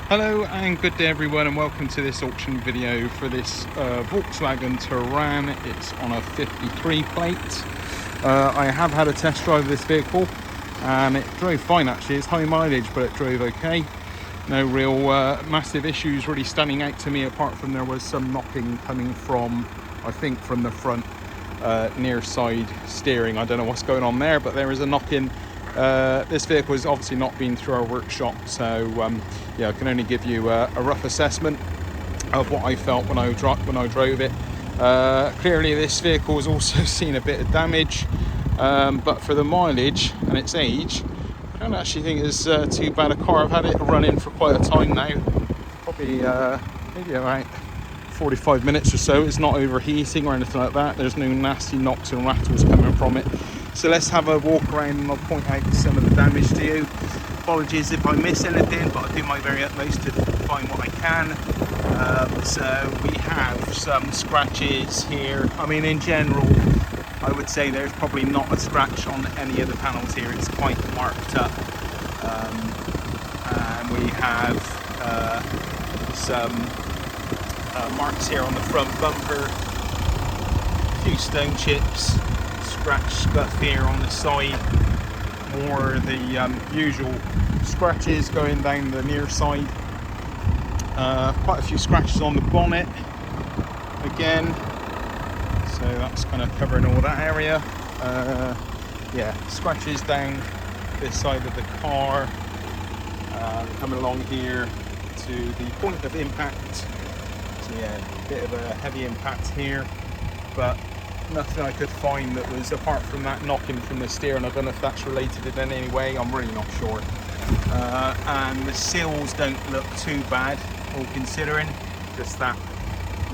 Hello and good day everyone, and welcome to this auction video for this Volkswagen Touran. It's on a 53 plate. I have had a test drive of this vehicle and it drove fine actually. It's high mileage but it drove okay. No real massive issues really standing out to me, apart from there was some knocking coming from, I think, from the front near side steering. I don't know what's going on there, but there is a knock-in. This vehicle has obviously not been through our workshop, so yeah, I can only give you a rough assessment of what I felt when I drove it. Clearly this vehicle has also seen a bit of damage, but for the mileage and its age, I don't actually think it's too bad a car. I've had it running for quite a time now, probably maybe about 45 minutes or so. It's not overheating or anything like that. There's no nasty knocks and rattles coming from it. So let's have a walk around and I'll point out some of the damage to you. Apologies if I miss anything, but I'll do my very utmost to find what I can. So we have some scratches here. I mean, in general, I would say there's probably not a scratch on any of the panels here. It's quite marked up. And we have some marks here on the front bumper, a few stone chips, scratch scuff here on the side, more of the usual scratches going down the near side, quite a few scratches on the bonnet again, so that's kind of covering all that area. Yeah, scratches down this side of the car, coming along here to the point of impact. So yeah, a bit of a heavy impact here, but nothing I could find that was, apart from that knocking from the steering. I don't know if that's related in any way, I'm really not sure. And the sills don't look too bad, all considering. Just that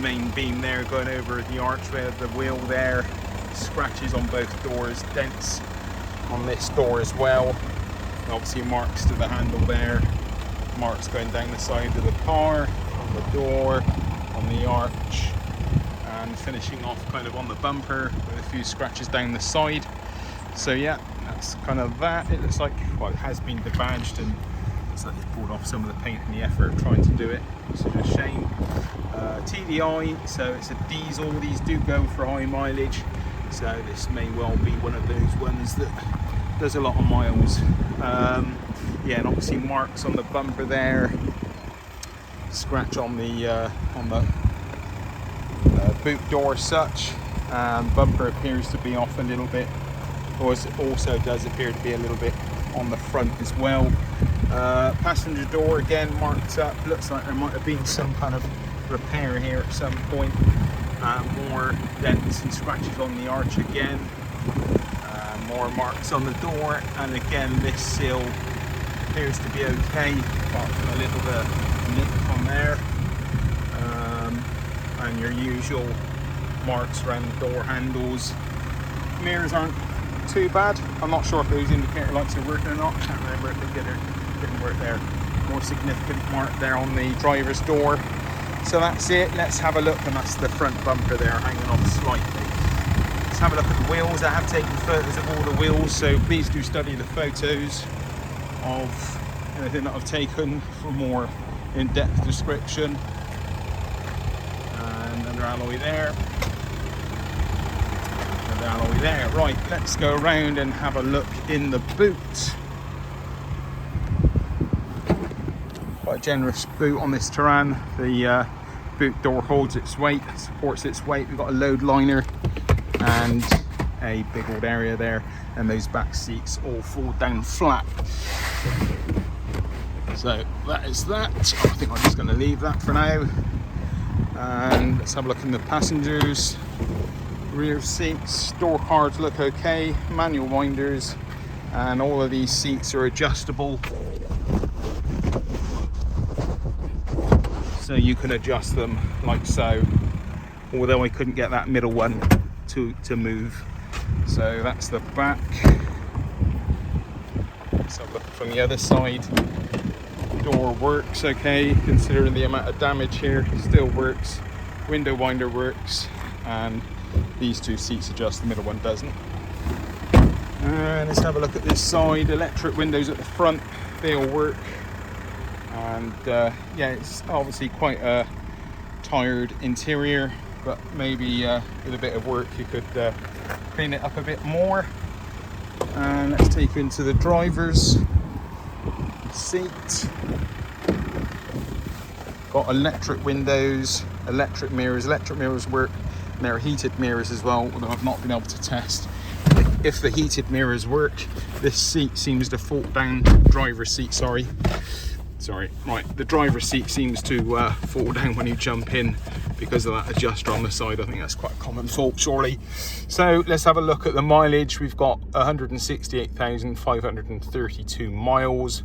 main beam there going over the archway of the wheel there. Scratches on both doors, dents on this door as well. And obviously marks to the handle there, marks going down the side of the car, on the door, on the arch, and finishing off kind of on the bumper with a few scratches down the side. So yeah, that's kind of that. It looks like, well, it has been debadged and looks like they've pulled off some of the paint in the effort of trying to do it, which is a shame. TDI, so it's a diesel. These do go for high mileage, so this may well be one of those ones that does a lot of miles. Yeah, and obviously marks on the bumper there, scratch on the boot door such, and bumper appears to be off a little bit, or it also does appear to be a little bit on the front as well. Passenger door again marked up, looks like there might have been some kind of repair here at some point. More dents and scratches on the arch again, more marks on the door, and again this sill appears to be okay, apart from a little bit of nip on there. And your usual marks around the door handles. Mirrors aren't too bad. I'm not sure if those indicator lights are working or not. Can't remember if they didn't work there. More significant mark there on the driver's door. So that's it. Let's have a look, and that's the front bumper there hanging off slightly. Let's have a look at the wheels. I have taken photos of all the wheels, so please do study the photos of anything that I've taken for more in-depth description. Another alloy there, another alloy there. Right, let's go around and have a look in the boot. Quite a generous boot on this Touran. The boot door holds its weight, supports its weight. We've got a load liner and a big old area there, and those back seats all fall down flat. So that is that. I think I'm just going to leave that for now. And let's have a look in the passengers. Rear seats, door cards look okay, manual winders, and all of these seats are adjustable, so you can adjust them like so, although I couldn't get that middle one to move. So that's the back. Let's have a look from the other side. Door works okay, considering the amount of damage here. Still works. Window winder works, and these two seats adjust, the middle one doesn't. And let's have a look at this side. Electric windows at the front, they all work. And yeah, it's obviously quite a tired interior, but maybe with a bit of work you could clean it up a bit more. And let's take you into the driver's seat. Got electric windows, electric mirrors. Electric mirrors work, and there are heated mirrors as well, although I've not been able to test if the heated mirrors work. This seat seems to fall down, driver's seat, sorry, right, the driver's seat seems to fall down when you jump in because of that adjuster on the side. I think that's quite a common fault, surely. So let's have a look at the mileage. We've got 168,532 miles.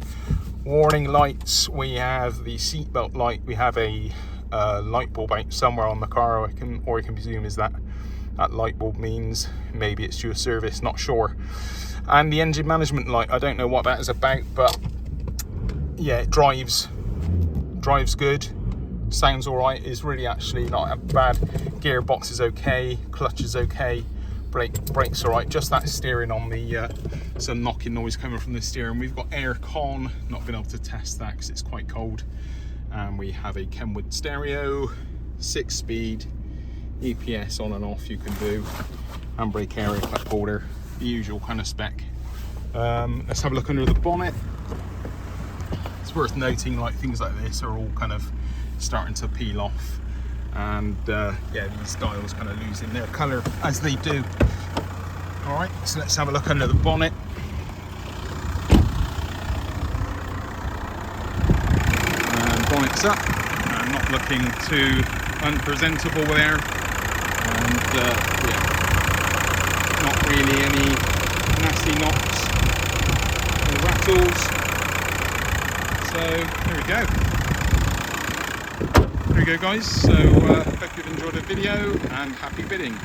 Warning lights, we have the seatbelt light, we have a light bulb out somewhere on the car, or I can presume is that light bulb means maybe it's due a service, not sure. And the engine management light, I don't know what that is about, but yeah, it drives good, sounds all right, is really actually not bad. Gearbox is okay, clutch is okay, brakes all right, just that steering on the some knocking noise coming from the steering. We've got air con, not been able to test that because it's quite cold. And we have a Kenwood stereo, 6-speed, EPS on and off you can do, handbrake area cup holder, the usual kind of spec. Let's have a look under the bonnet. It's worth noting, like, things like this are all kind of starting to peel off, and yeah, these dials kind of losing their colour as they do. All right, so let's have a look under the bonnet. And bonnet's up, and not looking too unpresentable there, and yeah, not really any nasty knocks or rattles. So there we go. There we go, guys. So hope you've enjoyed the video, and happy bidding.